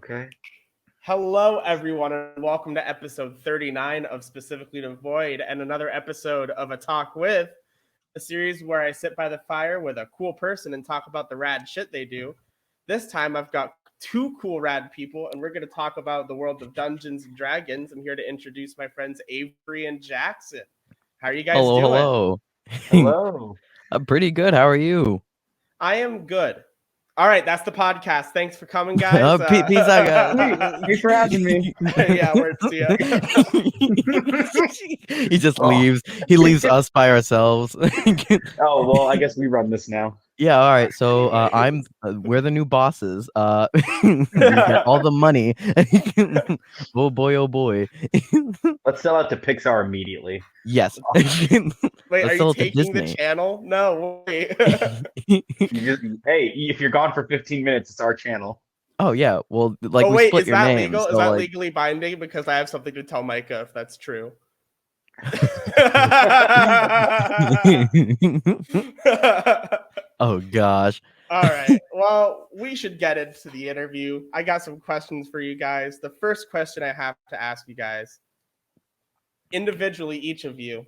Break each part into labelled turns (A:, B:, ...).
A: Okay.
B: Hello, everyone, and welcome to episode 39 of Specifically Devoid, and another episode of A Talk With, a series where I sit by the fire with a cool person and talk about the rad shit they do. This time, I've got two cool rad people, and we're going to talk about the world of Dungeons and Dragons. I'm here to introduce my friends Avery and Jackson. How are you guys doing?
C: Hello.
A: Hello.
C: I'm pretty good. How are you?
B: I am good. All right, that's the podcast. Thanks for coming, guys.
C: Peace out, guys.
A: Thanks for having me.
B: Yeah, word to you.
C: He just leaves. He leaves us by ourselves.
A: Oh, well, I guess we run this now.
C: Yeah, all right. So we're the new bosses. We get all the money. Oh boy, oh boy.
A: Let's sell out to Pixar immediately.
C: Yes.
B: Wait,
C: Let's
B: are
C: sell
B: you
C: it to
B: taking the
C: Disney.
B: channel? No, wait.
A: Hey, if you're gone for 15 minutes, it's our channel.
C: Oh yeah. Well, like
B: Oh
C: we
B: wait,
C: split
B: is
C: your
B: that
C: name.
B: legal?
C: So,
B: Is that
C: like...
B: legally binding? Because I have something to tell Micah if that's true.
C: Oh gosh.
B: All right. Well, we should get into the interview. I got some questions for you guys. The first question I have to ask you guys, individually, each of you,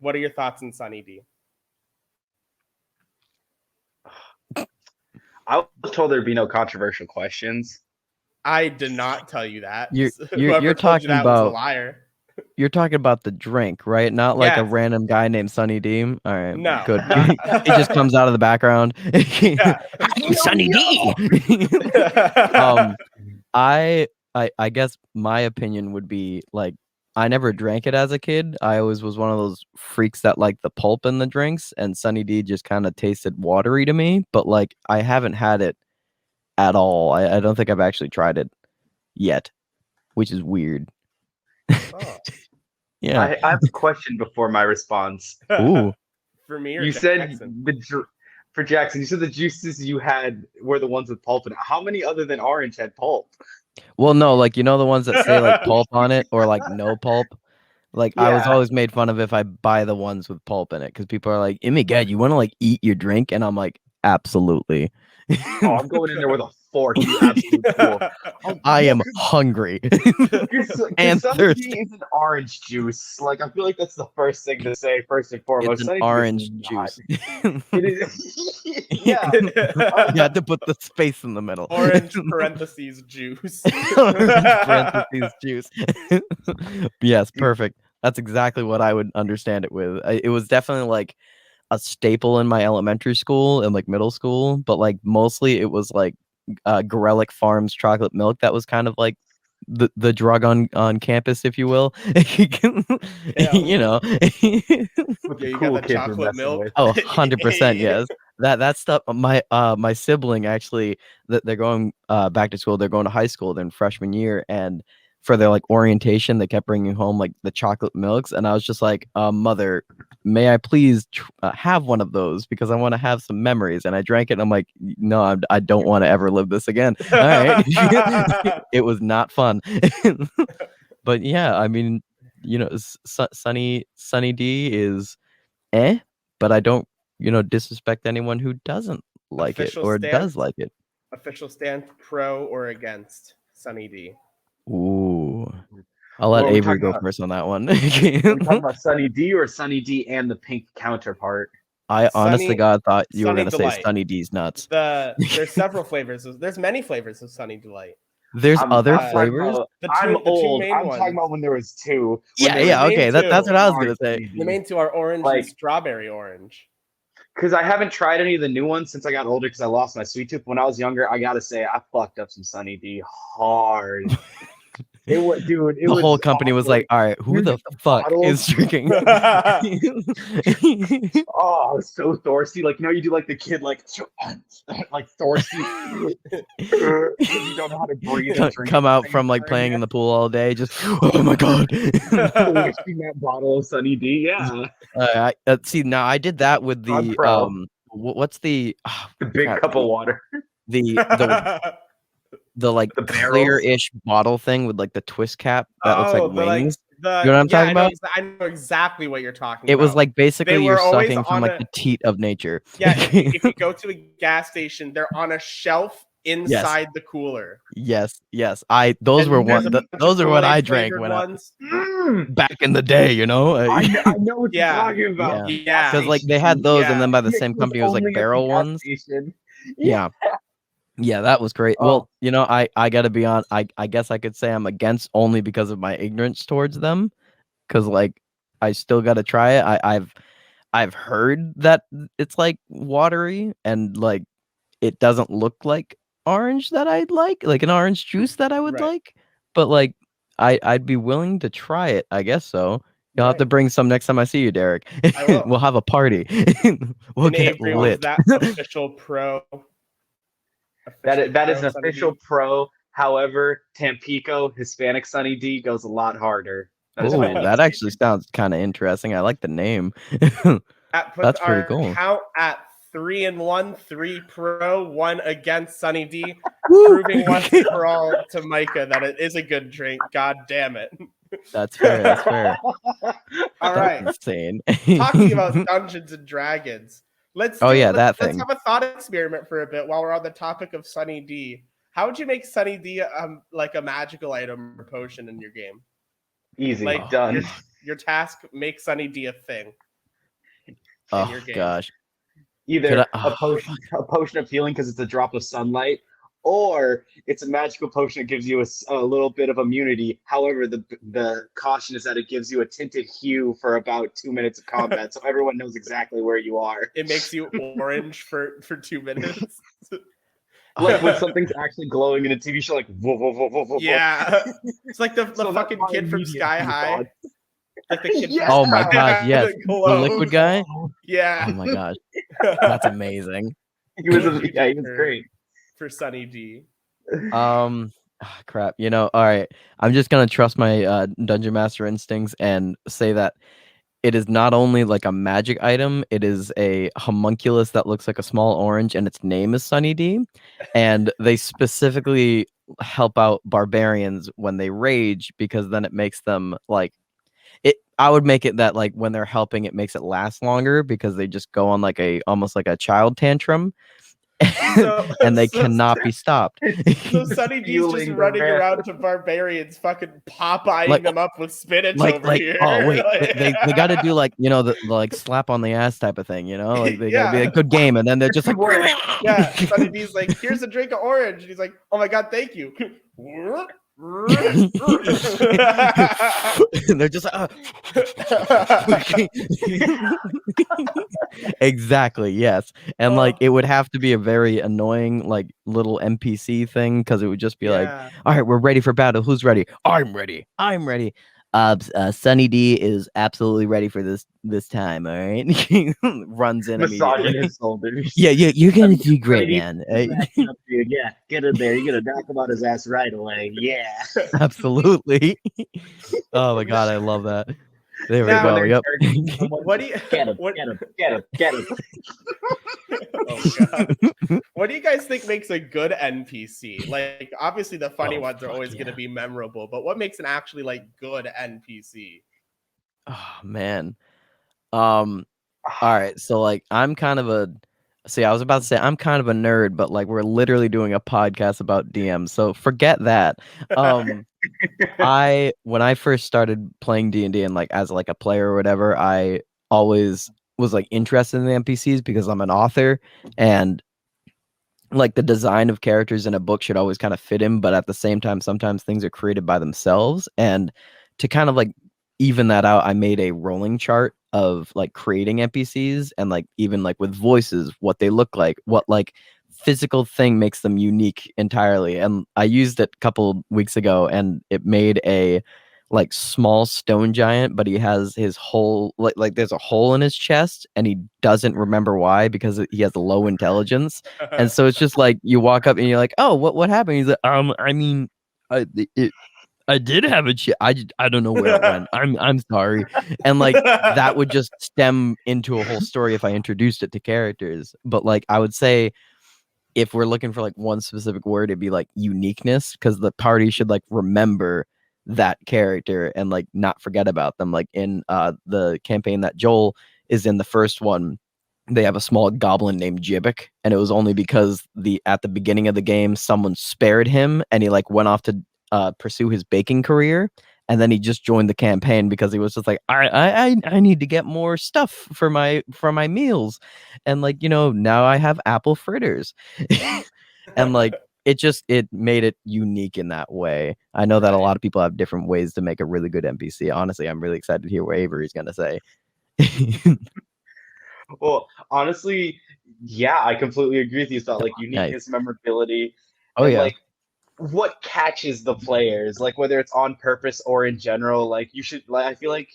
B: what are your thoughts on Sunny D?
A: I was told there'd be no controversial questions.
B: I did not tell you that.
C: You're
B: Whoever told
C: talking
B: you that was a
C: about...
B: liar.
C: You're talking about the drink, right? Not like a
B: Yes.
C: random guy named Sunny D. All right,
B: No.
C: good. He just comes out of the background.
B: Yeah.
C: I'm Sunny D. I guess my opinion would be like I never drank it as a kid. I always was one of those freaks that liked the pulp in the drinks, and Sunny D just kind of tasted watery to me. But like I haven't had it at all. I don't think I've actually tried it yet, which is weird.
B: Oh.
C: Yeah.
A: I have a question before my response.
C: Ooh.
B: For me or
A: You
B: Jackson?
A: said for Jackson, you said the juices you had were the ones with pulp in it. How many other than orange had pulp?
C: Well, no, like you know the ones that say like pulp on it or like no pulp. Like I was
A: Yeah.
C: always made fun of if I buy the ones with pulp in it because people are like, "Oh my god, you want to like eat your drink?" And I'm like, absolutely.
A: Oh, I'm going in there with a fork, you absolute fool.
C: I am hungry and
A: Sunny
C: thirsty.
A: D is an orange juice. Like I feel like that's the first thing to say first and foremost.
C: It's
A: Sunny
C: an
A: D is
C: orange
A: not.
C: juice.
A: It is. Yeah.
C: You had to put the space in the middle.
B: Orange parentheses juice.
C: Orange parentheses juice. Yes, perfect. That's exactly what I would understand it with. It was definitely like a staple in my elementary school and like middle school, but like mostly it was like Gorelick Farms chocolate milk that was kind of like the drug on campus, if you will. You know.
A: With
B: Yeah,
A: the
B: you
A: cool
B: got the
A: kids we're
B: chocolate
A: messing
B: milk.
A: with.
C: Oh, 100%, yes. That stuff. My sibling actually, they're going back to school. They're going to high school. They're in freshman year, and for their like orientation, they kept bringing home like the chocolate milks, and I was just like, "Mother, may I please have one of those because I want to have some memories." And I drank it, and I'm like, "No, I don't want to ever live this again." All right, it was not fun, but yeah, I mean, you know, Sunny D is but I don't, disrespect anyone who doesn't like
B: Official
C: it or
B: stance?
C: does like it.
B: Official stance, pro or against Sunny D?
C: Ooh. I'll let
A: Well, we're
C: Avery
A: talking
C: go
A: about-
C: first on that one.
A: Are we talking about Sunny D or Sunny D and the pink counterpart?
C: I honest to God thought you were
B: Sunny
C: going to
B: Delight.
C: say Sunny D's nuts.
B: There's several flavors. There's many flavors of Sunny Delight.
C: There's other
A: I'm talking
C: flavors?
A: about-
B: The
A: I'm
B: two
A: old.
B: main
A: I'm
B: ones.
A: talking about when there was two.
C: Yeah,
A: When there
C: yeah,
A: was
C: okay.
B: main
C: That's
B: two.
C: what I was going to
A: orange
C: say.
A: Sunny D.
B: The main two are orange
A: Like-
B: and strawberry orange.
A: Because I haven't tried any of the new ones since I got older because I lost my sweet tooth. When I was younger, I gotta say I fucked up some Sunny D hard. It was, dude. It
C: The
A: was
C: whole company was like,
A: awkward.
C: all right, who
A: You're
C: the
A: getting
C: fuck
A: bottles.
C: is drinking?
A: Oh, I was so thirsty. Like, you do like the kid, like thirsty. You don't know how to breathe. And drink
C: Come
A: at the
C: out
A: same
C: from like
A: time,
C: playing
A: yeah.
C: in the pool all day, just, oh my God.
A: Wasting that bottle of Sunny D, yeah.
C: See, now I did that with
A: I'm
C: the,
A: pro.
C: what's the,
A: The big cup of water.
C: the like
A: The barrels.
C: clear-ish bottle thing with like the twist cap that looks like wings. You know what I'm
B: yeah,
C: talking about?
B: I know exactly what you're talking
C: It
B: about.
C: was like basically
B: They
C: you're
B: were always
C: sucking from
B: on
C: like
B: a-
C: the teat of nature.
B: Yeah, if you go to a gas station, they're on a shelf inside the cooler.
C: Yes. Those
B: And
C: were
B: there's
C: one.
B: a bunch of
C: Those are what I
B: Kool-Aid
C: drank
B: flavored
C: when
B: ones.
C: back in the day. You know.
A: I know what you're
B: Yeah.
A: talking about.
C: Yeah.
B: Yeah.
C: Because like they had those, and
B: Yeah.
C: then by the
A: Yeah,
C: same
A: it was
C: company, it was like
A: only at the
C: barrel
A: gas
C: ones.
A: station.
C: Yeah. Yeah, that was great.
A: Oh.
C: Well, you know, I gotta be on. I guess I could say I'm against only because of my ignorance towards them. Because like I still gotta try it. I've heard that it's like watery and like it doesn't look like orange that I'd like an orange juice that I would
B: Right.
C: like. But like I'd be willing to try it. I guess so. You'll have to
B: Right.
C: bring some next time I see you, Derek.
B: I will.
C: We'll have a party. We'll
B: And
C: get
B: Avery was
C: lit.
B: that official pro.
A: That is
B: pro
A: an
B: Sunny
A: official
B: D?
A: pro. However, Tampico Hispanic Sunny D goes a lot harder. That is my
C: Oh, that actually sounds kind of interesting. I like the name.
B: That puts
C: That's pretty
B: our
C: cool.
B: count at 3-1, 3 pro, 1 against Sunny D,
C: Woo!
B: proving once and for all to Micah that it is a good drink. God damn it.
C: That's fair. That's fair.
B: All right.
C: That's insane.
B: Talking about Dungeons and Dragons. Let's
C: that
B: let's
C: thing.
B: have a thought experiment for a bit while we're on the topic of Sunny D. How would you make Sunny D like a magical item or potion in your game?
A: Easy,
B: Like
A: done.
B: your task, make Sunny D a thing.
C: Oh
B: your game.
C: gosh.
A: Either
C: I-
A: a potion of healing because it's a drop of sunlight, or it's a magical potion that gives you a little bit of immunity. However, the caution is that it gives you a tinted hue for about 2 minutes of combat, so everyone knows exactly where you are.
B: It makes you orange for 2 minutes.
A: Like when something's actually glowing in a TV show, like whoa, whoa, whoa, whoa, whoa.
B: Yeah, it's like the
A: So
B: fucking
A: that's my
B: kid from
A: immediate
B: Sky High.
A: thought.
B: Like the kid.
A: Yes.
C: Oh my
B: From Sky
C: gosh,
B: High
C: yes.
B: that
C: The
B: glows.
C: liquid guy.
B: Yeah.
C: Oh my gosh, that's amazing.
A: He was great.
B: For Sunny D.
C: Crap. You know, all right. I'm just gonna trust my dungeon master instincts and say that it is not only like a magic item, it is a homunculus that looks like a small orange, and its name is Sunny D. And they specifically help out barbarians when they rage because then it makes them like it. I would make it that like when they're helping, it makes it last longer because they just go on like almost like a child tantrum. And they cannot be stopped.
B: So Sunny D's just running around to barbarians, fucking Popeyeing them up with spinach over here.
C: Oh wait, they got to do like, you know, the like slap on the ass type of thing, you know, like they got to be a good game, and then they're just like,
B: yeah. Sunny D's like, here's a drink of orange, and he's like, oh my god, thank you.
C: and they're just like, exactly, yes. And like it would have to be a very annoying like little NPC thing, because it would just be like, all right, we're ready for battle, who's ready? I'm ready. Sunny D is absolutely ready for this time, all right. Runs in
A: massaging his shoulders.
C: Yeah, you're gonna do great, man.
A: Yeah, get in there. You're gonna knock him on his ass right away. Yeah.
C: Absolutely. Oh my god, I love that. There we go. Yep.
B: What do you
A: get him? Get him.
B: Oh god. What do you guys think makes a good NPC? Like, obviously the funny ones are always going to be memorable, but what makes an actually like good NPC?
C: Oh man. All right. So like I'm kind of a I was about to say I'm kind of a nerd, but like we're literally doing a podcast about DMs, so forget that. When I first started playing D&D and like as like a player or whatever, I always was like interested in the NPCs because I'm an author, and like the design of characters in a book should always kind of fit in, but at the same time sometimes things are created by themselves, and to kind of like even that out, I made a rolling chart of like creating NPCs and like even like with voices, what they look like, what like physical thing makes them unique entirely. And I used it a couple weeks ago, and it made a like small stone giant, but he has his whole like there's a hole in his chest, and he doesn't remember why because he has low intelligence. And so it's just like you walk up and you're like, oh, what happened? He's like, I mean, I did have a I don't know where it went. I'm sorry. And like that would just stem into a whole story if I introduced it to characters. But like I would say if we're looking for like one specific word, it'd be like uniqueness, because the party should like remember that character and like not forget about them. Like in the campaign that Joel is in, the first one, they have a small goblin named Gibbik, and it was only because at the beginning of the game someone spared him, and he like went off to pursue his baking career, and then he just joined the campaign because he was just like, I need to get more stuff for my meals, and like now I have apple fritters, and like it made it unique in that way. I know that a
B: Right.
C: lot of people have different ways to make a really good NPC. Honestly, I'm really excited to hear what Avery's gonna say.
A: Well, honestly, yeah, I completely agree with you. Thought like
C: Nice.
A: uniqueness, memorability,
C: Oh
A: and
C: yeah.
A: like what catches the players, like whether it's on purpose or in general. Like you should, like I feel like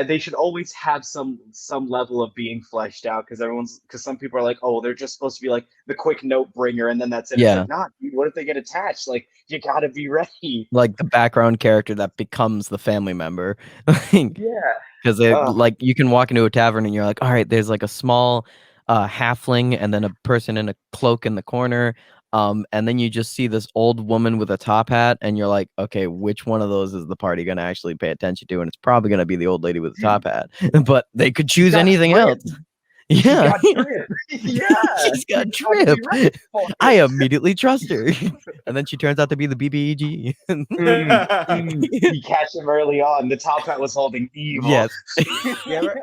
A: they should always have some level of being fleshed out because some people are like, oh, they're just supposed to be like the quick note bringer, and then that's it. It's
C: Yeah.
A: like, nah, dude, what if they get attached? Like you gotta be ready.
C: Like the background character that becomes the family member.
A: Yeah.
C: Because like you can walk into a tavern and you're like, all right, there's like a small halfling and then a person in a cloak in the corner. And then you just see this old woman with a top hat, and you're like, okay, which one of those is the party gonna actually pay attention to? And it's probably gonna be the old lady with the top hat. But they could
A: She's
C: choose
A: got
C: anything
A: drip.
C: else.
A: She's
C: Yeah.
A: got drip. Yeah.
C: She's got
A: You gotta
C: drip.
A: be ready for
C: I
A: it.
C: immediately trust her. And then she turns out to be the BBEG.
A: You catch him early on. The top hat was holding evil.
C: Yes.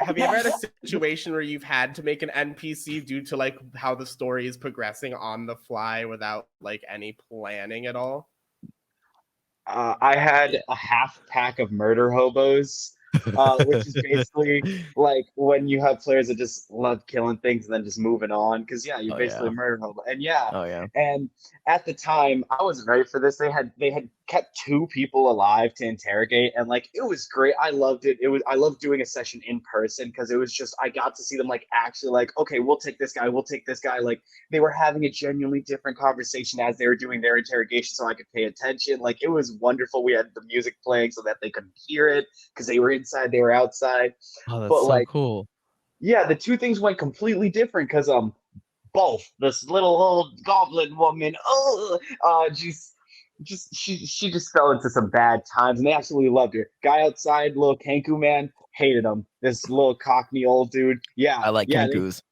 B: Have you ever had a situation where you've had to make an NPC due to like how the story is progressing on the fly without like any planning at all?
A: I had a half pack of murder hobos, which is basically like when you have players that just love killing things and then just moving on. Because yeah, you're
C: Oh
A: basically
C: yeah.
A: a murder hobo, and yeah,
C: Oh yeah.
A: and at the time I wasn't ready for this. They had kept two people alive to interrogate, and like it was great. I loved it. I loved doing a session in person because it was just I got to see them like actually like okay, we'll take this guy, we'll take this guy. Like they were having a genuinely different conversation as they were doing their interrogation so I could pay attention. Like it was wonderful. We had the music playing so that they couldn't hear it because they were inside, they were outside.
C: Oh, that's
A: But
C: so
A: like,
C: cool.
A: yeah, the two things went completely different because both this little old goblin woman, she just fell into some bad times and they absolutely loved her. Guy outside, little Kenku man, hated him. This little cockney old dude. Yeah,
C: I like
A: yeah,
C: Kenkus.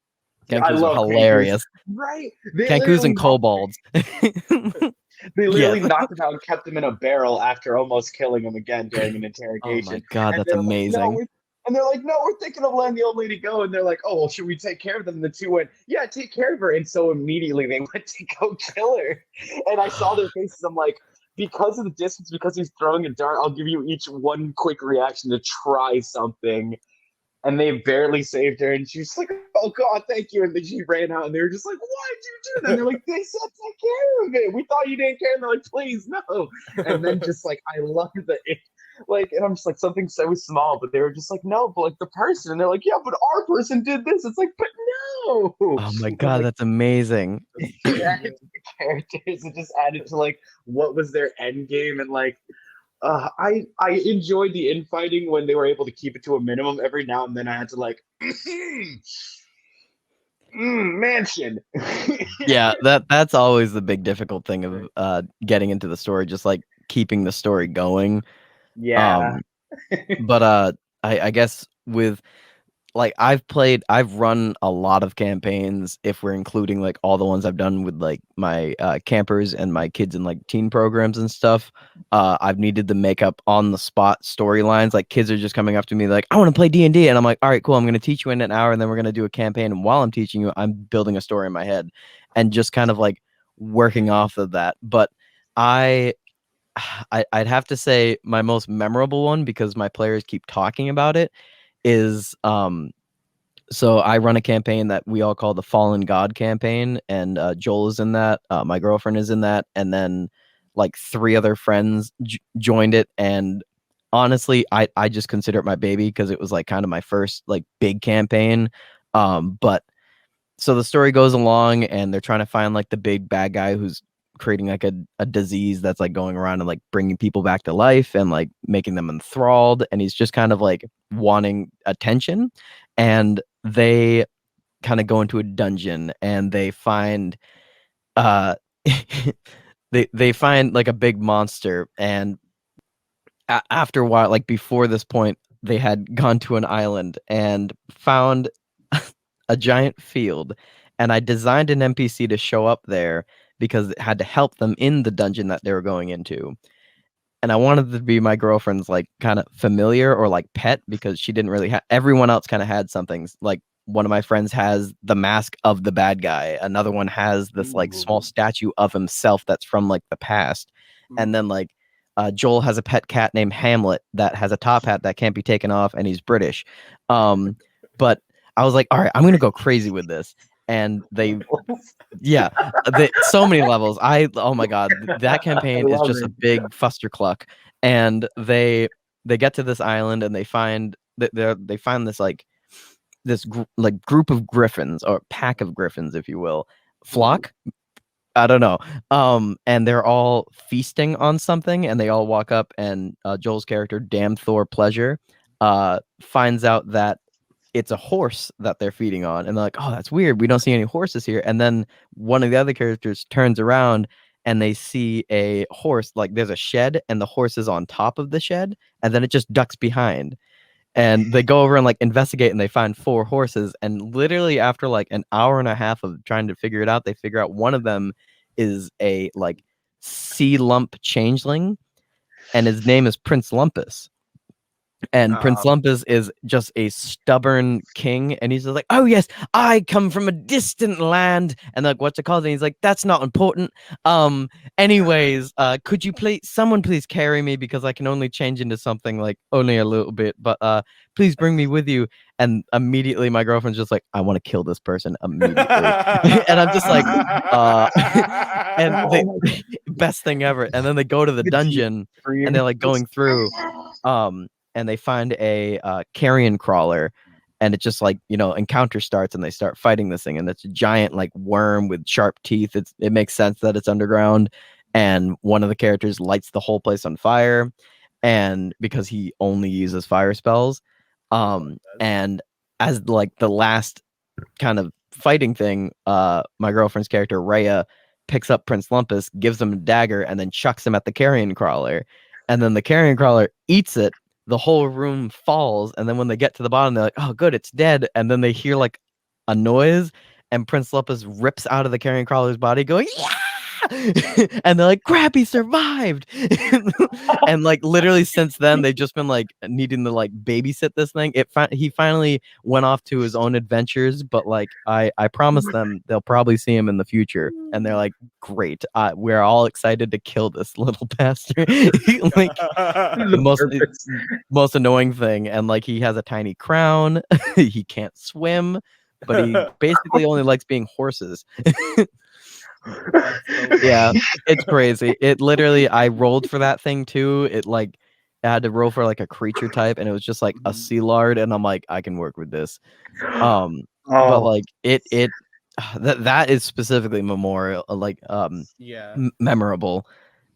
A: I
C: Kenkus are
A: love Kenkus.
C: hilarious.
A: Right? They
C: Kenkus
A: literally
C: and kobolds.
A: They literally
C: Yes.
A: knocked him out and kept him in a barrel after almost killing him again during an
C: Oh
A: interrogation.
C: my god,
A: And
C: that's
A: they're like, no,
C: amazing.
A: we're thinking of letting the old lady go. And they're like, oh, well, should we take care of them? And the two went, yeah, take care of her. And so immediately they went to go kill her. And I saw their faces. I'm like, because of the distance, because he's throwing a dart, I'll give you each one quick reaction to try something. And they barely saved her, and she's like, "Oh God, thank you!" And then she ran out, and they were just like, "Why'd you do that?" And they're like, "They said take care of it. We thought you didn't care." And they're like, "Please, no." And then just like I love that, like, and I'm just like something so small, but they were just like, "No," but like the person, and they're like, "Yeah, but our person did this." It's like, but no.
C: Oh my
A: And
C: god,
A: like
C: that's amazing.
A: it added to the characters, it just added to like what was their end game, and like I enjoyed the infighting when they were able to keep it to a minimum. Every now and then, I had to like mansion.
C: Yeah, that's always the big difficult thing of getting into the story, just like keeping the story going.
A: Yeah.
C: Um but I guess with like I've run a lot of campaigns if we're including like all the ones I've done with like my campers and my kids in like teen programs and stuff. I've needed to make up on the spot storylines. Like kids are just coming up to me like, I want to play D&D, and I'm like, all right, cool, I'm going to teach you in an hour and then we're going to do a campaign, and while I'm teaching you I'm building a story in my head and just kind of like working off of that. But I I'd have to say my most memorable one, because my players keep talking about it, is so I run a campaign that we all call the Fallen God campaign, and Joel is in that, my girlfriend is in that, and then like three other friends joined it. And honestly, I just consider it my baby because it was like kind of my first like big campaign. But so the story goes along and they're trying to find like the big bad guy who's creating like a disease that's like going around and like bringing people back to life and like making them enthralled, and he's just kind of like wanting attention. And they kind of go into a dungeon and they find uh they find like a big monster. And after a while, like before this point, they had gone to an island and found a giant field, and I designed an NPC to show up there because it had to help them in the dungeon that they were going into. And I wanted to be my girlfriend's like kind of familiar or like pet because she didn't really have everyone else kind of had something like one of my friends has the mask of the bad guy. Another one has this like small statue of himself that's from like the past. And then like Joel has a pet cat named Hamlet that has a top hat that can't be taken off and he's British. But I was like, all right, I'm going to go crazy with this. And yeah, so many levels. Oh my god, that campaign is just a big fustercluck. And they get to this island and they find they find this like group of griffins or pack of griffins, if you will, flock. I don't know. And they're all feasting on something, and they all walk up, and Joel's character, Damn Thor Pleasure, finds out that it's a horse that they're feeding on, and they're like, "Oh, that's weird. We don't see any horses here." And then one of the other characters turns around and they see a horse. Like there's a shed, and the horse is on top of the shed, and then it just ducks behind. And they go over and like investigate, and they find 4 horses. And literally after like an hour and a half of trying to figure it out, they figure out one of them is a like sea lump changeling, and his name is Prince Lumpus. And Prince Lumpus is just a stubborn king, and he's just like, "Oh yes, I come from a distant land," and like, "What's it called?" And he's like, "That's not important. Anyways, could you someone please carry me because I can only change into something like only a little bit, but please bring me with you." And immediately my girlfriend's just like, "I want to kill this person immediately," and I'm just like, and the best thing ever. And then they go to the dungeon, and they're like going through, and they find a carrion crawler, and it just like, encounter starts, and they start fighting this thing, and it's a giant like worm with sharp teeth. It makes sense that it's underground, and one of the characters lights the whole place on fire, and because he only uses fire spells, and as like the last kind of fighting thing, my girlfriend's character Rhea picks up Prince Lumpus, gives him a dagger, and then chucks him at the carrion crawler, and then the carrion crawler eats it. The whole room falls, and then when they get to the bottom, they're like, "Oh, good, it's dead." And then they hear like a noise, and Prince Lumpus rips out of the carrion crawler's body, going, "Yeah!" And they're like, "Crap, he survived!" And like literally since then, they've just been like needing to like babysit this thing. He finally went off to his own adventures, but like I promise them they'll probably see him in the future, and they're like, "Great, we're all excited to kill this little bastard." Like the most annoying thing, and like he has a tiny crown. He can't swim, but he basically only likes being horses. Yeah, it's crazy. It literally, I rolled for that thing too. I had to roll for like a creature type, and it was just like a sea lard, and I'm like, I can work with this. But like that is specifically memorial, memorable,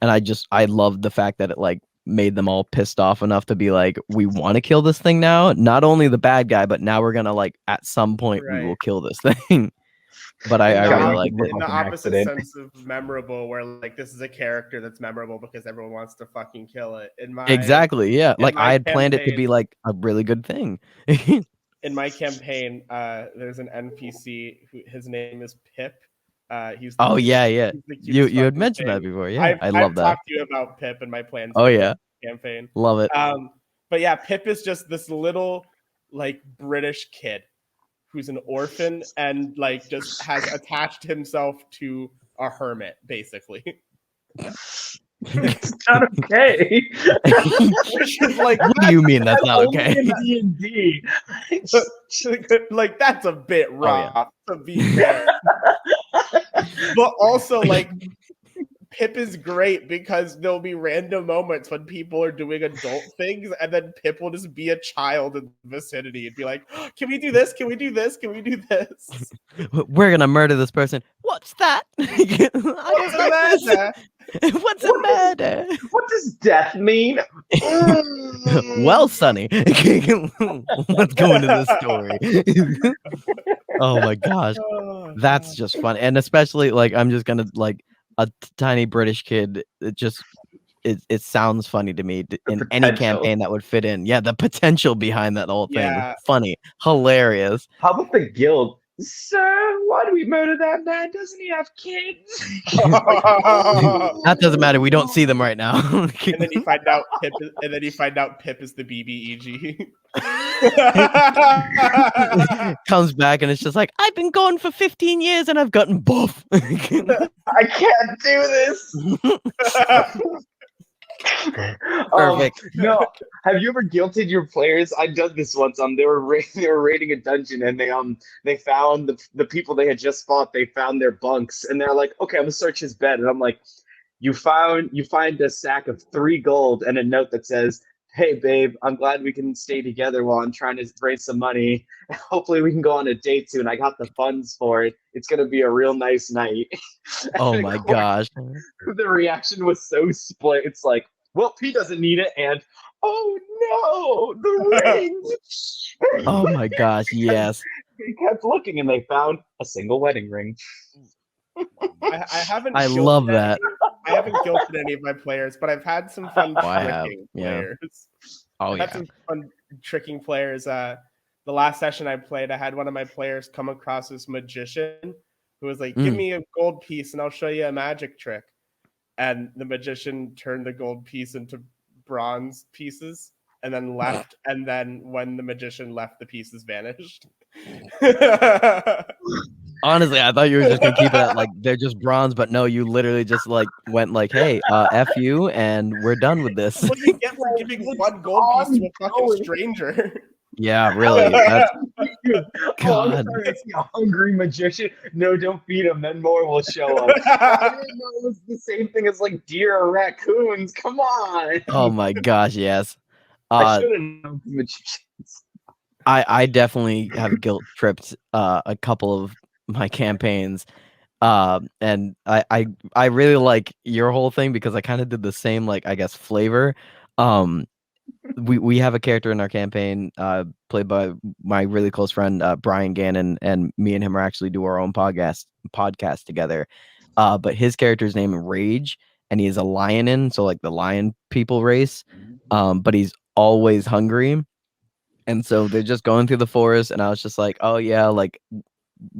C: and I loved the fact that it like made them all pissed off enough to be like, we want to kill this thing now. Not only the bad guy, but now we're gonna like at some point we will kill this thing. But I really like it.
B: In the opposite sense of memorable, where like this is a character that's memorable because everyone wants to fucking kill it.
C: Exactly, yeah. Like I had planned it to be like a really good thing.
B: In my campaign, there's an NPC his name is Pip. He's
C: yeah. You had mentioned that before. Yeah, I love that.
B: I've talked to you about Pip and my plans.
C: Oh yeah,
B: campaign.
C: Love it.
B: But yeah, Pip is just this little like British kid who's an orphan and like just has attached himself to a hermit, basically.
A: It's not okay.
B: Which is like,
C: what do you mean that's not okay?
A: D&D.
B: Like that's a bit rough to be fair. But also like Pip is great because there'll be random moments when people are doing adult things, and then Pip will just be a child in the vicinity and be like, "Can we do this? Can we do this? Can we do this?
C: We're gonna murder this person." What's that?
B: What's a murder?
C: What's a murder?
A: What does death mean?
C: Well, Sonny, let's go into this story. Oh my gosh, that's just fun, and especially like I'm just gonna like a tiny British kid. It it sounds funny to me in any
A: potential.
C: campaign that would fit in. Yeah, the potential behind that whole thing.
B: Yeah.
C: Funny, hilarious.
A: How about the guild? Sir, why do we murder that man? Doesn't he have kids?
C: That doesn't matter. We don't see them right now.
B: And then you find out Pip is the BBEG.
C: Comes back and it's just like, I've been gone for 15 years and I've gotten buff.
A: I can't do this.
C: Perfect.
A: No, have you ever guilted your players? I did this once. They were raiding a dungeon and they found the people they had just fought. They found their bunks and they're like, okay, I'm gonna search his bed. And I'm like, you find a sack of 3 gold and a note that says, hey babe, I'm glad we can stay together while I'm trying to raise some money. Hopefully we can go on a date soon. I got the funds for it. It's gonna be a real nice night.
C: Oh my gosh.
A: The reaction was so split. It's like, well, he doesn't need it, and oh no, the ring.
C: Oh my gosh, yes.
A: They kept looking and they found a single wedding ring.
B: I haven't.
C: I love that.
B: I haven't guilted any of my players, but I've had some fun tricking players.
C: Oh
B: I've had some fun tricking players. The last session I played, I had one of my players come across this magician who was like, give me a gold piece and I'll show you a magic trick. And the magician turned the gold piece into bronze pieces and then left. And then when the magician left, the pieces vanished.
C: Honestly, I thought you were just gonna keep it at like they're just bronze, but no, you literally just like went like, hey, F you, and we're done with this.
B: What do you get for giving one gold piece to a fucking stranger?
C: Yeah, really. That's...
A: God. It's a hungry magician. No, don't feed him. Then more will show up. I didn't know it was the same thing as like deer or raccoons. Come on.
C: Oh my gosh, yes.
A: I should have known magicians.
C: I definitely have guilt tripped a couple of my campaigns. And I really like your whole thing because I kind of did the same, like, I guess, flavor. We have a character in our campaign played by my really close friend Brian Gannon, and me and him are actually do our own podcast together. But his character's name is Rage, and he is a lionin, so like the lion people race. But he's always hungry. And so they're just going through the forest, and I was just like, oh yeah, like,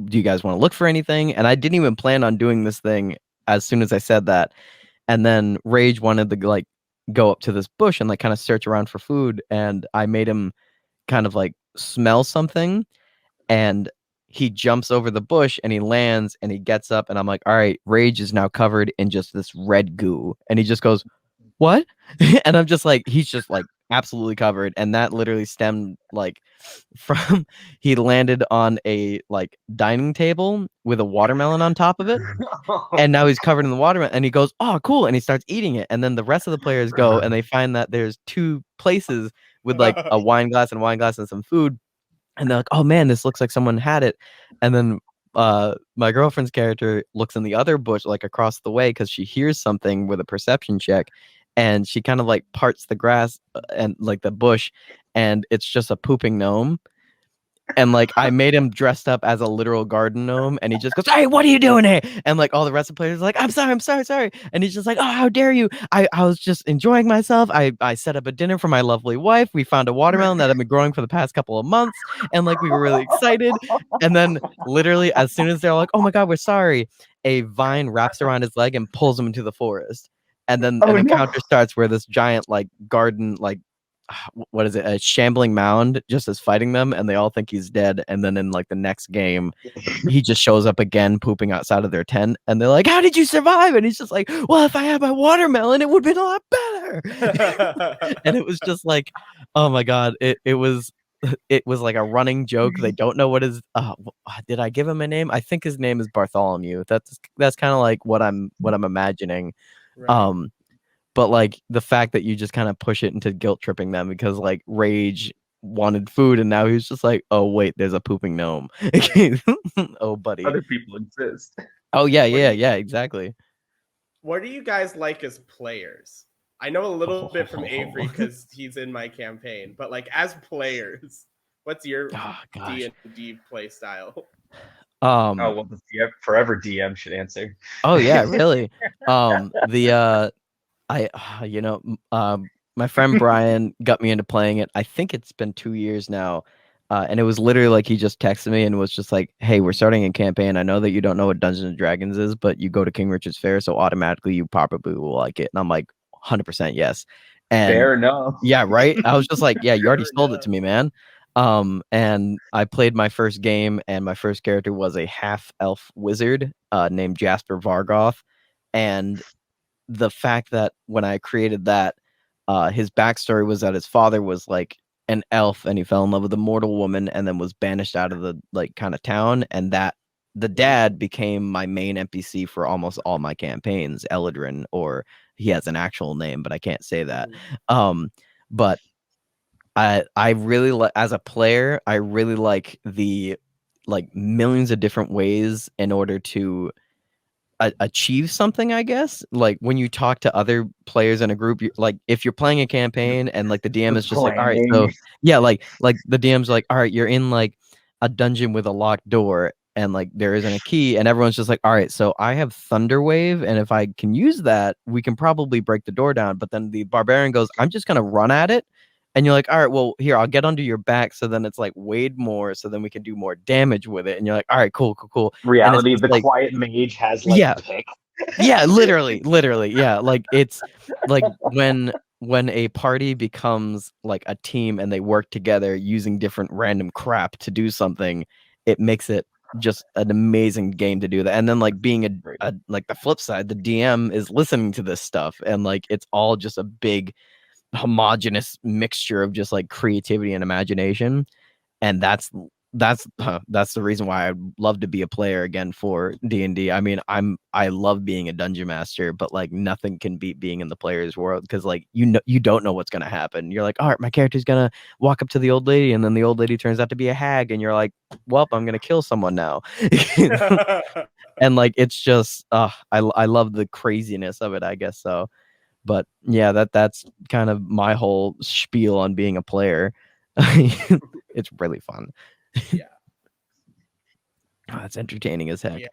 C: do you guys want to look for anything? And I didn't even plan on doing this thing as soon as I said that. And then Rage wanted to like go up to this bush and like kind of search around for food, and I made him kind of like smell something, and he jumps over the bush and he lands and he gets up, and I'm like, all right, Rage is now covered in just this red goo. And he just goes, what? And I'm just like, he's just like absolutely covered. And that literally stemmed like from he landed on a like dining table with a watermelon on top of it, and now he's covered in the watermelon, and he goes, oh cool, and he starts eating it. And then the rest of the players go and they find that there's 2 places with like a wine glass and some food, and they're like, oh man, this looks like someone had it. And then my girlfriend's character looks in the other bush like across the way because she hears something with a perception check, and she kind of like parts the grass and like the bush, and it's just a pooping gnome. And like I made him dressed up as a literal garden gnome, and he just goes, hey, what are you doing here? And like all the rest of the players are like, I'm sorry. And he's just like, oh, how dare you? I was just enjoying myself. I set up a dinner for my lovely wife. We found a watermelon that had been growing for the past couple of months, and like we were really excited. And then literally as soon as they're like, oh my god, we're sorry, a vine wraps around his leg and pulls him into the forest. And then an encounter starts where this giant like garden, like what is it, a shambling mound just is fighting them, and they all think he's dead. And then in like the next game he just shows up again pooping outside of their tent, and they're like, how did you survive? And he's just like, well, if I had my watermelon it would have been a lot better. And it was just like, oh my god, it was like a running joke. They don't know what his did I give him a name? I think his name is Bartholomew. That's kind of like what I'm imagining. Right. But like the fact that you just kind of push it into guilt tripping them because like Rage wanted food, and now he's just like, oh wait, there's a pooping gnome. Oh buddy,
A: other people exist.
C: Oh yeah, exactly.
B: What do you guys like as players? I know a little bit from Avory because he's in my campaign, but like as players, what's your D&D play style?
A: Well, the forever DM should answer.
C: Oh yeah, really. I, my friend Brian got me into playing it. I think it's been 2 years now. And it was literally like he just texted me and was just like, "Hey, we're starting a campaign. I know that you don't know what Dungeons and Dragons is, but you go to King Richard's Fair, so automatically you probably will like it." And I'm like, "100% yes." And
A: Fair enough.
C: yeah, right. I was just like, "Yeah, you already
B: Fair
C: sold it
B: enough.
C: to me, man." And I played my first game, and my first character was a half elf wizard named Jasper Vargoth, and the fact that when I created that, his backstory was that his father was like an elf and he fell in love with a mortal woman and then was banished out of the like kind of town, and that the dad became my main NPC for almost all my campaigns, Eladrin, or he has an actual name, but I can't say that. But I really like, as a player, I really like the like millions of different ways in order to achieve something, I guess. Like when you talk to other players in a group, like if you're playing a campaign and like the DM
A: The
C: is just like, all right,
A: planning.
C: so yeah, like the DM's like, all right, you're in like a dungeon with a locked door and like there isn't a key, and everyone's just like, all right, so I have Thunderwave, and if I can use that, we can probably break the door down. But then the barbarian goes, I'm just gonna run at it. And you're like, all right, well, here, I'll get under your back. So then it's like weighed more. So then we can do more damage with it. And you're like, all right, cool, cool, cool. And it's
A: Reality,
C: just
A: the
C: like,
A: quiet mage has like
C: yeah,
A: pick.
C: yeah, literally, yeah. Like it's like when a party becomes like a team and they work together using different random crap to do something, it makes it just an amazing game to do that. And then like being a like the flip side, the DM is listening to this stuff and like it's all just a big homogenous mixture of just like creativity and imagination, and that's the reason why I'd love to be a player again for D&D. I mean, I love being a dungeon master, but like nothing can beat being in the player's world, because like you don't know what's gonna happen. You're like, all right, my character's gonna walk up to the old lady, and then the old lady turns out to be a hag, and you're like, well, I'm gonna kill someone now. And like it's just I love the craziness of it, I guess so. But yeah, that's kind of my whole spiel on being a player. It's really fun.
B: Yeah.
C: Oh, it's entertaining as heck.
B: Yeah.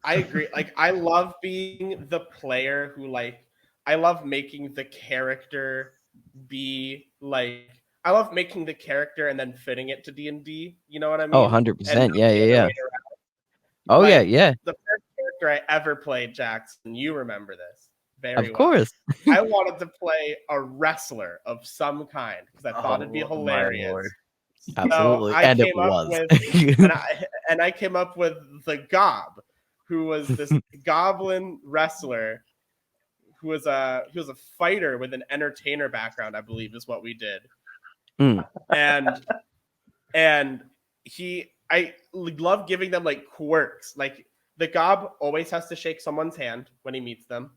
B: I agree. Like I love being the player who like I love making the character be like I love making the character and then fitting it to D&D, you know what I
C: Oh,
B: mean? And
C: 100%.
B: not
C: Yeah,
B: the
C: yeah,
B: other
C: yeah.
B: way around.
C: Oh, yeah,
B: Like
C: yeah.
B: the first character I ever played, Jackson, you remember this very
C: Of
B: well.
C: course.
B: I wanted to play a wrestler of some kind because I thought it'd be
A: Oh my lord.
B: hilarious. So
C: Absolutely.
B: I
C: And it
B: came up
C: was.
B: with and I came up with the Gob, who was this goblin wrestler who was a fighter with an entertainer background, I believe is what we did.
C: Mm.
B: And I love giving them like quirks. Like the Gob always has to shake someone's hand when he meets them.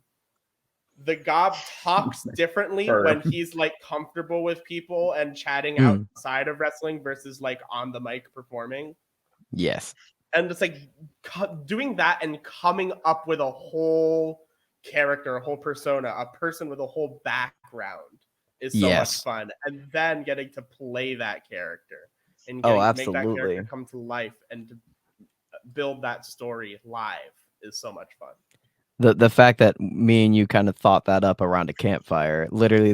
B: The Gob talks differently
A: Sure.
B: when he's like comfortable with people and chatting outside of wrestling versus like on the mic performing.
C: Yes.
B: And it's like doing that and coming up with a whole character, a whole persona, a person with a whole background is so much fun. And then getting to play that character and getting to make that character come to life and to build that story live is so much fun.
C: The fact that me and you kind of thought that up around a campfire, literally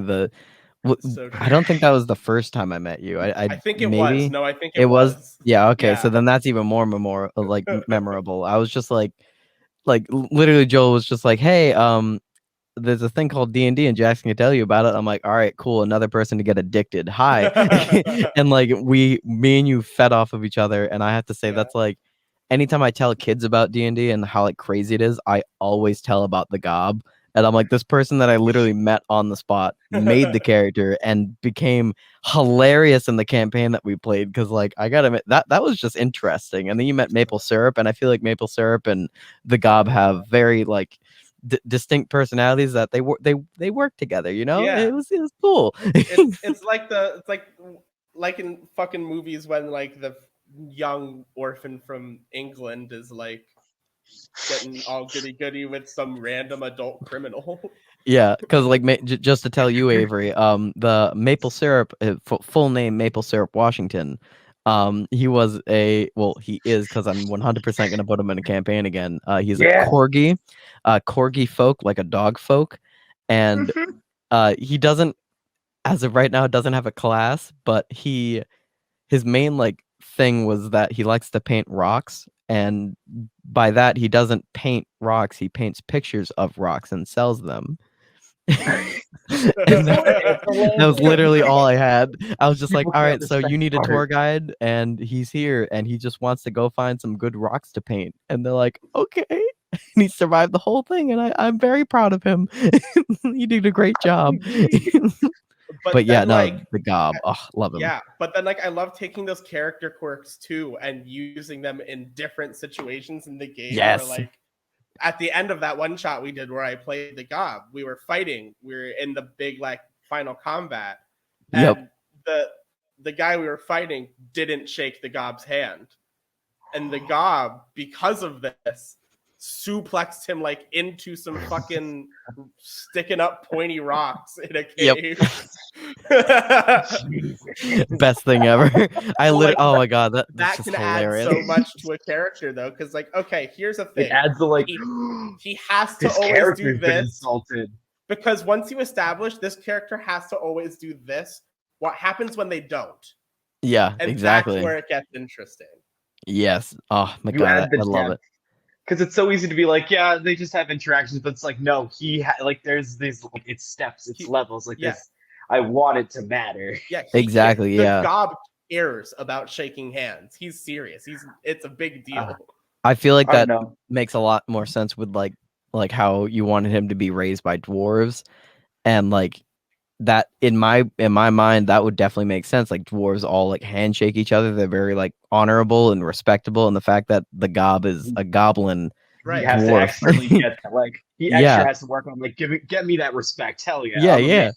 B: So
C: I don't think that was the first time I met you.
B: I think it
C: maybe
B: was. No, I think
C: it was.
B: was.
C: Yeah. Okay.
B: Yeah.
C: So then that's even more memorable. I was just like literally Joel was just like, hey, there's a thing called D&D and Jackson can tell you about it. I'm like, all right, cool. Another person to get addicted. Hi. And like me and you fed off of each other. And I have to say that's like, anytime I tell kids about D&D and how like crazy it is, I always tell about the Gob. And I'm like, this person that I literally met on the spot made the character and became hilarious in the campaign that we played. Cause like I gotta admit that was just interesting. And then you met Maple Syrup, and I feel like Maple Syrup and the Gob have very like distinct personalities that they work together. You know,
B: Yeah.
C: it was cool.
B: It's like in fucking movies when like the young orphan from England is like getting all goody goody with some random adult criminal.
C: Yeah, because like just to tell you, Avery, the Maple Syrup, full name Maple Syrup Washington, he was he is, because I'm 100% gonna put him in a campaign again. He's a corgi folk, like a dog folk, and he doesn't, as of right now, doesn't have a class, but his main like thing was that he likes to paint rocks, and by that he doesn't paint rocks, he paints pictures of rocks and sells them. And that was literally all I had. I was just like,
A: People
C: all
A: can't
C: right, so
A: respect
C: you need a
A: art.
C: tour guide, and he's here, and he just wants to go find some good rocks to paint. And they're like, okay. And he survived the whole thing, and I'm very proud of him. He did a great job. But yeah,
B: then,
C: no,
B: like,
C: the gob, oh, love him.
B: yeah, but then like I love taking those character quirks too and using them in different situations in the game. Where
C: Yes.
B: like at the end of that one shot we did where I played the gob, we were fighting, we were in the big like final combat,
C: Yep.
B: and the guy we were fighting didn't shake the gob's hand, and the gob, because of this, suplexed him like into some fucking sticking up pointy rocks in a cave.
C: Best thing ever. I literally,
B: Like,
C: oh my god, that's
B: that
C: just
B: can
C: hilarious.
B: add so much to a character though, because like, okay, here's the thing.
A: It adds the like.
B: He has to
A: This
B: always do
A: character's been
B: this,
A: insulted.
B: because once you establish this character has to always do this, what happens when they don't?
C: Yeah,
B: And
C: exactly.
B: that's where it gets interesting.
C: Yes. Oh my
A: You
C: god,
A: add the
C: I love it.
A: because it's so easy to be like, yeah, they just have interactions, but it's like, no, like there's these like it's steps, it's levels, like
B: yeah.
A: this. I want it to matter.
B: Yeah,
C: Exactly. Yeah.
B: The gob cares about shaking hands. He's serious. It's a big deal.
C: I feel like
A: I
C: that
A: don't know.
C: makes a lot more sense with like how you wanted him to be raised by dwarves, and like that in my mind that would definitely make sense. Like dwarves all like handshake each other. They're very like honorable and respectable, and the fact that the gob is a goblin
B: Right.
A: He has to
C: dwarf.
A: expertly get that. Like he
C: Yeah.
A: extra has to work on like get me that respect. Hell yeah.
C: Yeah,
A: I'm a
C: yeah.
A: man.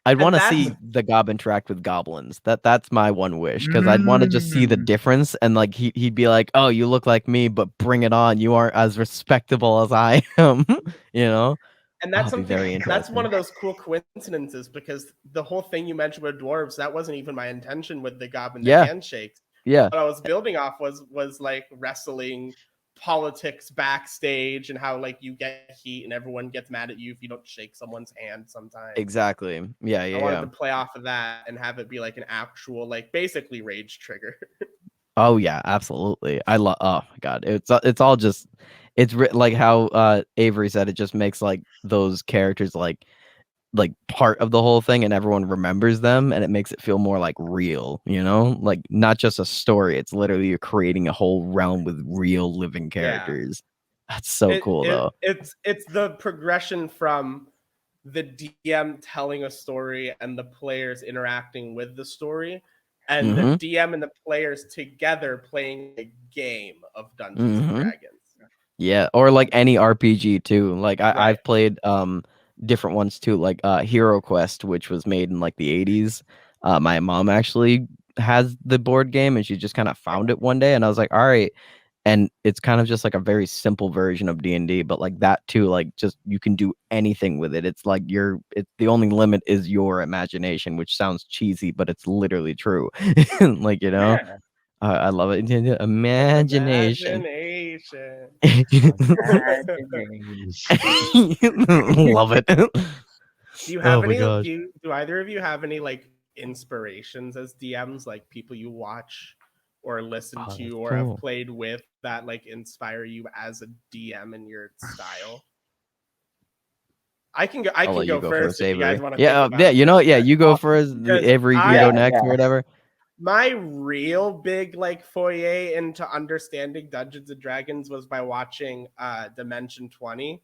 C: I'd want to
B: that's-
C: see the gob interact with goblins. That's my one wish, because I'd want to just see the difference, and like he'd be like, "Oh, you look like me, but bring it on. You aren't as respectable as I am." You know?
B: And that's
C: That'd be very
B: something that's one
C: interesting.
B: of those cool coincidences, because the whole thing you mentioned with dwarves, that wasn't even my intention with the gob and the
C: Yeah.
B: handshakes.
C: Yeah.
B: What I was building off was like wrestling, politics backstage, and how like you get heat and everyone gets mad at you if you don't shake someone's hand sometimes.
C: Exactly. Yeah,
B: I
C: yeah,
B: wanted
C: yeah.
B: to play off of that and have it be like an actual, like basically rage trigger.
C: Oh yeah, absolutely. I love. Oh my god, it's all just like how Avery said. It just makes like those characters like part of the whole thing, and everyone remembers them, and it makes it feel more like real. You know, like not just a story. It's literally you're creating a whole realm with real living characters. That's so cool, though.
B: It's the progression from the DM telling a story and the players interacting with the story, and the DM and the players together playing a game of Dungeons and Dragons.
C: Yeah, or like any RPG too. Like I've played different ones too, like Hero Quest, which was made in like the 80s. My mom actually has the board game, and she just kind of found it one day, and I was like, all right. And it's kind of just like a very simple version of D&D, but like that too, like just you can do anything with it. It's like it's the only limit is your imagination, which sounds cheesy, but it's literally true. Like, you know, I love it. Imagination. Love it.
B: Do you have any? Do either of you have any like inspirations as DMs, like people you watch or listen to or have played with that like inspire you as a DM in your style? I can go. I can go first if you guys want to.
C: Yeah. You know, yeah. You go first. Avery, you go next or whatever.
B: My real big like foyer into understanding Dungeons and Dragons was by watching Dimension 20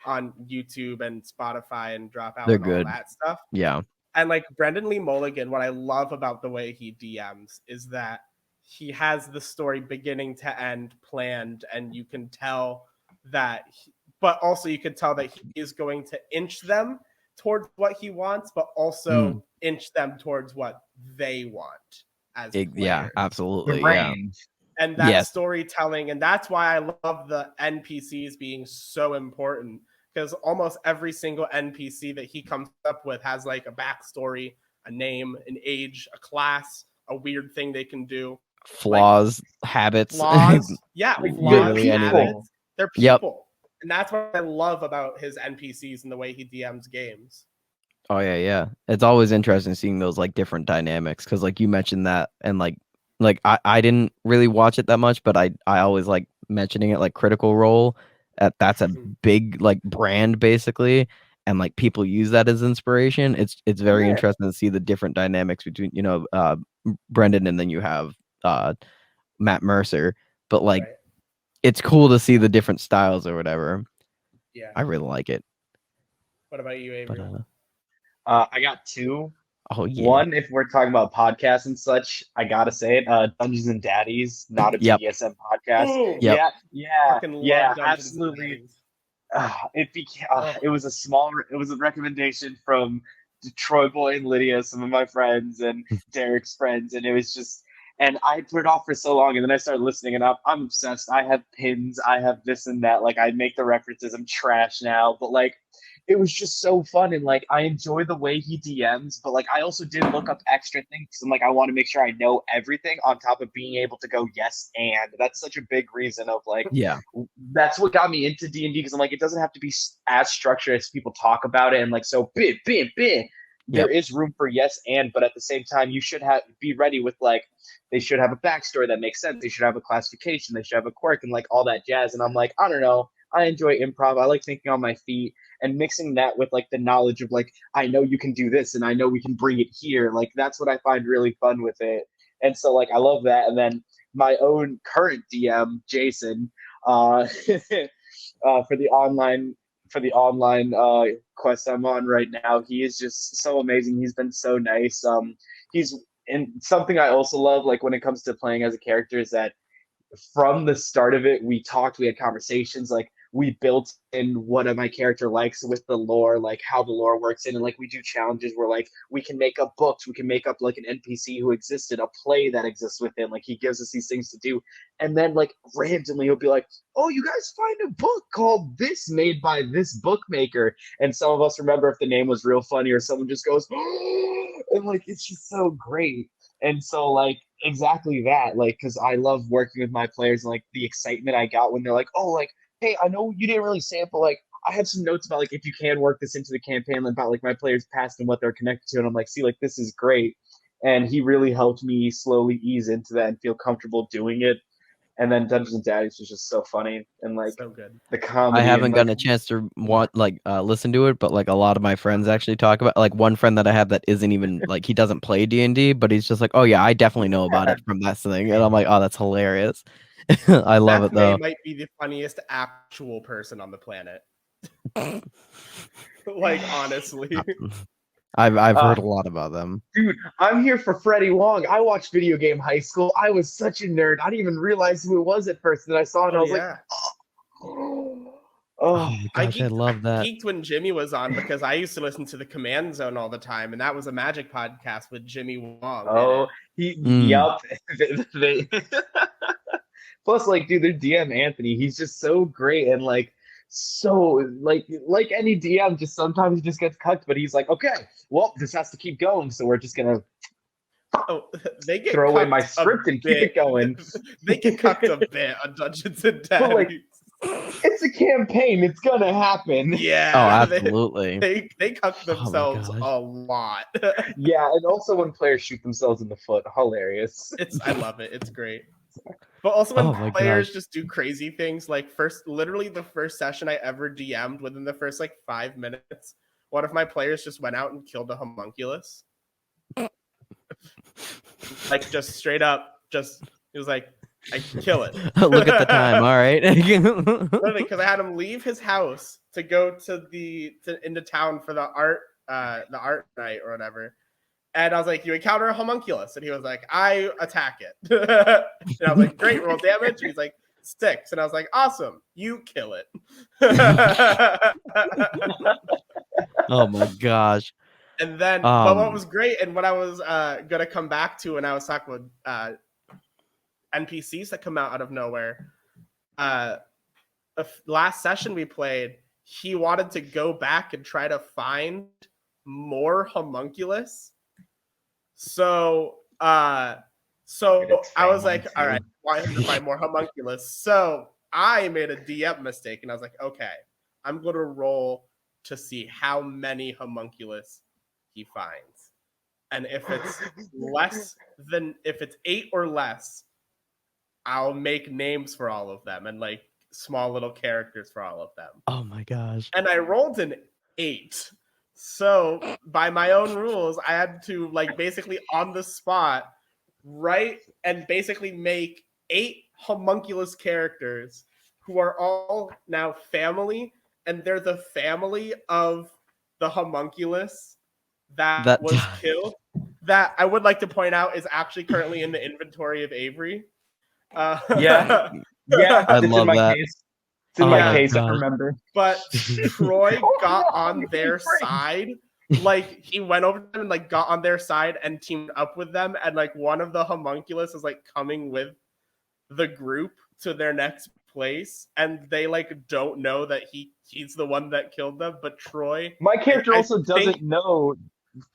B: on YouTube and Spotify and Dropout and all that stuff.
C: Yeah.
B: And like Brendan Lee Mulligan, what I love about the way he DMs is that he has the story beginning to end planned, and you can tell that but also you can tell that he is going to inch them towards what he wants, but also inch them towards what they want as players.
C: Yeah, absolutely.
A: Yeah.
B: And that storytelling, and that's why I love the NPCs being so important, because almost every single NPC that he comes up with has like a backstory, a name, an age, a class, a weird thing they can do.
C: Flaws, habits.
B: Flaws. Yeah,
C: literally
B: habits. They're people. And that's what I love about his NPCs and the way he DMs games.
C: Oh yeah. It's always interesting seeing those like different dynamics because like you mentioned that and like I didn't really watch it that much, but I always like mentioning it like Critical Role. That's a big like brand basically, and like people use that as inspiration. It's very interesting to see the different dynamics between Brendan and then you have Matt Mercer, but like it's cool to see the different styles or whatever.
B: Yeah,
C: I really like it.
B: What about you, Avery?
A: I got two.
C: Oh yeah.
A: One, if we're talking about podcasts and such, I gotta say it. Dungeons and Daddies, not a
C: Yep.
A: BDSM podcast.
B: Ooh,
C: Yep.
A: Yeah,
B: fucking love
A: yeah,
B: Dungeons and
A: absolutely.
B: Dragons.
A: It was a recommendation from Troy Boy and Lydia, some of my friends, and Derek's friends, and it was just, and I put it off for so long, and then I started listening, and I'm obsessed. I have pins, I have this and that. Like I make the references. I'm trash now, but like it was just so fun, and like I enjoy the way he DMs, but like I also did look up extra things, and like I want to make sure I know everything on top of being able to go yes, and that's such a big reason of like
C: Yeah.
A: that's what got me into D&D because I'm like it doesn't have to be as structured as people talk about it, and like so big. There is room for yes and, but at the same time you should be ready with like they should have a backstory that makes sense. They should have a classification. They should have a quirk and like all that jazz. And I'm like, I don't know. I enjoy improv. I like thinking on my feet and mixing that with like the knowledge of like I know you can do this and I know we can bring it here. Like that's what I find really fun with it. And so like I love that. And then my own current DM, Jason, for the online quest I'm on right now. He is just so amazing. He's been so nice. He's and something I also love, like when it comes to playing as a character, is that from the start of it, we had conversations, like we built in what my character likes with the lore, like how the lore works in, and like we do challenges where like we can make up books, we can make up like an NPC who existed, a play that exists within, like he gives us these things to do, and then like randomly he'll be like, oh, you guys find a book called this made by this bookmaker, and some of us remember if the name was real funny, or someone just goes, oh, and like it's just so great. And so like exactly that, like because I love working with my players and like the excitement I got when they're like, oh, like, hey, I know you didn't really sample, like I have some notes about like if you can work this into the campaign about like my players past and what they're connected to, and I'm like, see, like this is great. And he really helped me slowly ease into that and feel comfortable doing it. And then Dungeons and Daddies was just so funny, and like
B: So good.
A: the comedy.
C: I haven't
A: and,
C: gotten
A: like,
C: a chance to listen to it, but like a lot of my friends actually talk about, like one friend that I have that isn't even like he doesn't play D&D, but he's just like, oh yeah, I definitely know about it from that thing, and I'm like, oh, that's hilarious. I love it though.
B: Might be the funniest actual person on the planet. Like honestly.
C: I've heard a lot about them.
A: Dude, I'm here for Freddie Wong. I watched Video Game High School. I was such a nerd. I didn't even realize who it was at first. And I saw it and I was like, oh,
C: my gosh, I love that.
B: I geeked when Jimmy was on because I used to listen to the Command Zone all the time, and that was a Magic podcast with Jimmy Wong.
A: Oh, yup. Plus, like, dude, their DM Anthony, he's just so great, and like so like any DM, just sometimes he just gets cucked, but he's like, okay, well, this has to keep going, so we're just gonna
B: they get
A: throw away my script and keep it going.
B: They get cucked a bit on Dungeons and Daddies.
A: Like, it's a campaign, it's gonna happen.
B: Yeah.
C: Oh, absolutely.
B: They cuck themselves a lot.
A: Yeah, and also when players shoot themselves in the foot, hilarious.
B: I love it. It's great. But also when players just do crazy things, like literally the first session I ever DM'd, within the first like 5 minutes, one of my players just went out and killed a homunculus. Like just straight up, he was like, I kill it.
C: Look at the time. All right.
B: Literally, because I had him leave his house to go into town for the art night or whatever. And I was like, you encounter a homunculus. And he was like, I attack it. And I was like, great, roll damage. And he's like, 6. And I was like, awesome, you kill it.
C: Oh my gosh.
B: And then, but what was great, and what I was going to come back to when I was talking with NPCs that come out of nowhere, the last session we played, he wanted to go back and try to find more homunculus. So I was like, all right, why have to find more homunculus? So I made a DM mistake, and I was like, okay, I'm going to roll to see how many homunculus he finds. And if it's if it's 8 or less, I'll make names for all of them and like small little characters for all of them.
C: Oh my gosh.
B: And I rolled an 8. So by my own rules, I had to like basically on the spot write and basically make 8 homunculus characters who are all now family, and they're the family of the homunculus that was killed. That I would like to point out is actually currently in the inventory of Avery.
A: Yeah,
C: I
A: it's
C: love
A: in my
C: that.
A: case. It's in my
B: Yeah.
A: case. I
C: God.
A: remember.
B: But Troy
A: Oh,
B: got
A: no,
B: on their side. Like he went over to them and like got on their side and teamed up with them, and like one of the homunculus is like coming with the group to their next place, and they like don't know that he's the one that killed them. But Troy,
A: My character
B: I
A: also doesn't
B: think
A: know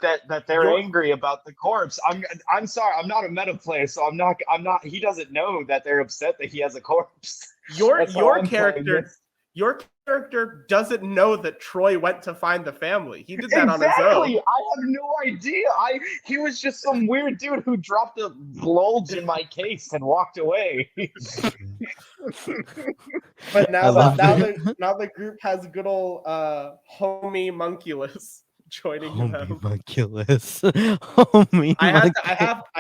A: that they're
B: You're-
A: angry about the corpse. I'm sorry. I'm not a meta player, so I'm not. He doesn't know that they're upset that he has a corpse. That's how I'm playing this.
B: your character doesn't know that Troy went to find the family. He did that on his
A: Exactly.
B: own.
A: I have no idea. He was just some weird dude who dropped a bulge in my case and walked away.
B: But now
C: I love
B: now the group has good old homie Munculus joining them.
C: Homunculus. Homie.
B: I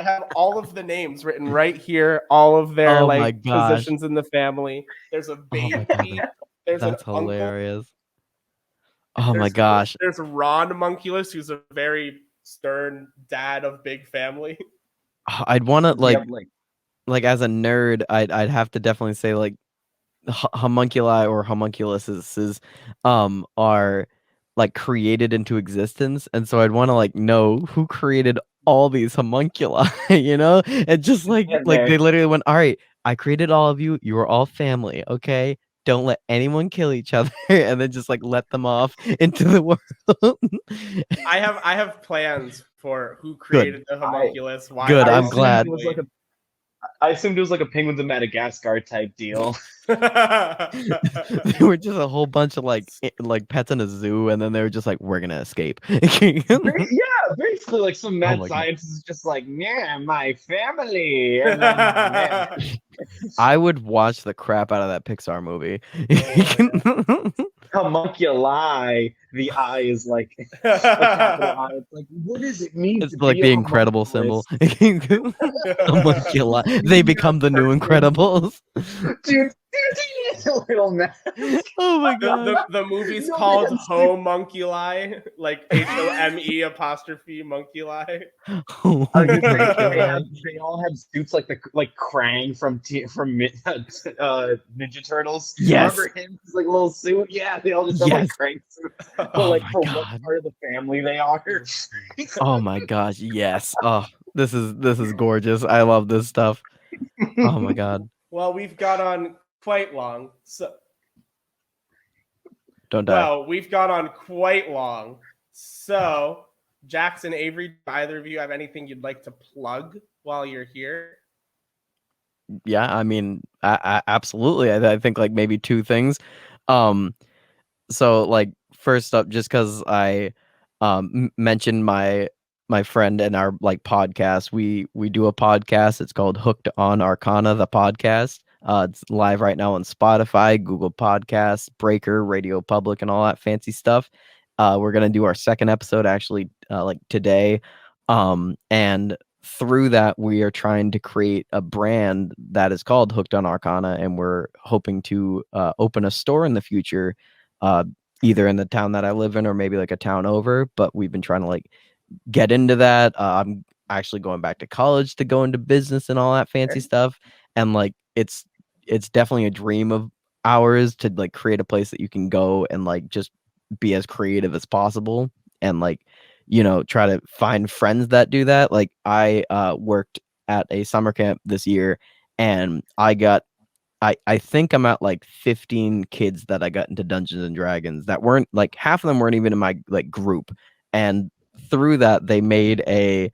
B: have all of the names written right here, all of their
C: Oh my
B: like
C: gosh.
B: positions in the family. There's a
C: my
B: baby.
C: God.
B: There's
C: That's
B: an uncle.
C: hilarious. Oh my
B: There's-
C: gosh.
B: There's Ron Munculus, who's a very stern dad of big family.
C: I'd want to
A: Yeah,
C: like as a nerd, I'd have to definitely say like homunculi or homunculuses are like created into existence, and so I'd want to like know who created all these homunculi, you know? And just like
A: Yeah,
C: they
A: man.
C: literally went, all right, I created all of you, you are all family, okay? Don't let anyone kill each other, and then just like let them off into the world.
B: I have plans for who created the homunculus. Why
C: Good,
B: they're
C: I'm
B: all
C: glad.
B: family.
A: I assumed it was like a Penguins of Madagascar type deal.
C: They were just a whole bunch of like pets in a zoo, and then they were just like, we're gonna escape.
A: Yeah, basically like some mad
C: my God.
A: scientist is just like, yeah, my family. And then, man,
C: I would watch the crap out of that Pixar movie.
A: homunculi. The eye is like a capital I. It's like, what does it mean?
C: It's
A: to
C: like
A: be
C: the
A: a
C: Incredible
A: homunculus?
C: symbol. Homunculi. They become the new Incredibles.
A: Dude, little man.
C: Oh my god.
B: The movie's
A: No,
B: called
A: man,
B: Homunculi, like HOME apostrophe
C: Oh
A: I was
C: my
A: gonna say,
C: God.
A: they all have suits like Krang from Ninja Turtles.
C: Yes.
A: Remember him? His like little suit. Yeah, they all just have like
C: Yes.
A: Krang suits. But
C: Oh
A: like
C: my
A: for what
C: God.
A: part of the family they are.
C: Oh my gosh. Yes. Oh, this is gorgeous. I love this stuff. Oh my god.
B: Well, we've got on quite long. So
C: Don't die.
B: we've got on quite long. So, Jackson, Avery, do either of you have anything you'd like to plug while you're here?
C: Yeah, I mean, I absolutely. I think like maybe two things. So like first up, just because I mentioned my friend and our like podcast, we do a podcast. It's called Hooked on Arcana, the podcast. It's live right now on Spotify, Google Podcasts, Breaker, Radio Public, and all that fancy stuff. We're gonna do our second episode actually like today, and through that we are trying to create a brand that is called Hooked on Arcana, and we're hoping to open a store in the future, either in the town that I live in or maybe like a town over. But we've been trying to like get into that. I'm actually going back to college to go into business and all that fancy stuff, and like it's definitely a dream of ours to like create a place that you can go and like just be as creative as possible, and like, you know, try to find friends that do that. Like I worked at a summer camp this year, and I think I'm at like 15 kids that I got into Dungeons and Dragons that weren't like, half of them weren't even in my like group. And through that they made a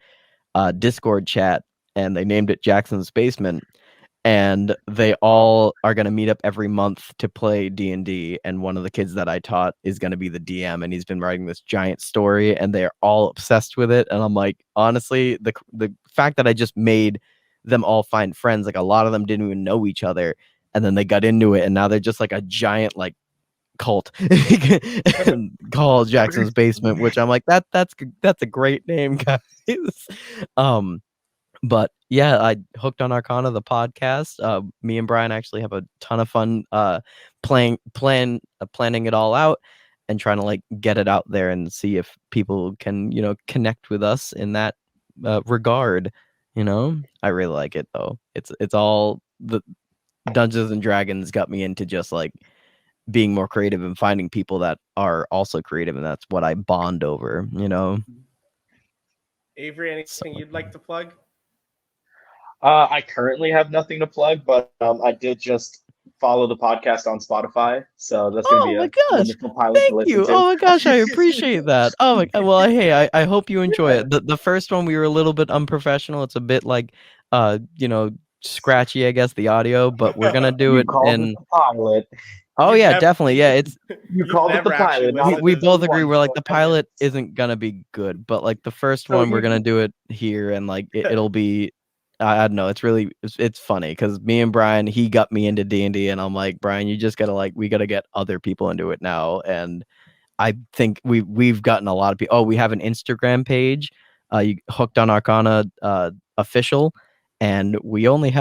C: Discord chat, and they named it Jackson's Basement. and they all are going to meet up every month to play D&D, and one of the kids that I taught is going to be the DM, and he's been writing this giant story, and they're all obsessed with it. And I'm like, honestly, the fact that I just made them all find friends, like a lot of them didn't even know each other, and then they got into it, and now they're just like a giant like cult called Jackson's Basement, which I'm like, that's a great name, guys. But yeah, I hooked on Arcana, the podcast. Me and Brian actually have a ton of fun planning it all out and trying to like get it out there and see if people can, connect with us in that regard. I really like it though. It's all the Dungeons and Dragons got me into just like being more creative and finding people that are also creative, and that's what I bond over.
B: Avery, anything you'd like to plug?
A: I currently have nothing to plug, but I did just follow the podcast on Spotify, so that's going to
C: Oh
A: be
C: my
A: a
C: gosh.
A: wonderful pilot to
C: Thank
A: listen
C: you.
A: to.
C: Oh my gosh, I appreciate that. Oh my well, hey, I hope you enjoy it. The first one we were a little bit unprofessional. It's a bit like scratchy, I guess, the audio, but we're gonna do
A: You
C: it
A: called it
C: in
A: the pilot.
C: Oh
B: You've
C: yeah,
B: never-
C: definitely. Yeah, it's
A: You
B: You've
A: called it the
B: never actually
A: pilot. Not
B: listened
C: we
B: to
C: both
B: this.
C: agree we're like the pilot
B: Opinions.
C: isn't gonna be good, but like the first
A: So
C: one we're
A: you-
C: gonna do it here, and like it'll be I don't know, it's funny because me and Brian, he got me into D&D, and I'm like, Brian, you just gotta like we gotta get other people into it now. And I think we've gotten a lot of people. Oh, we have an Instagram page, you hooked on Arcana official, and we only have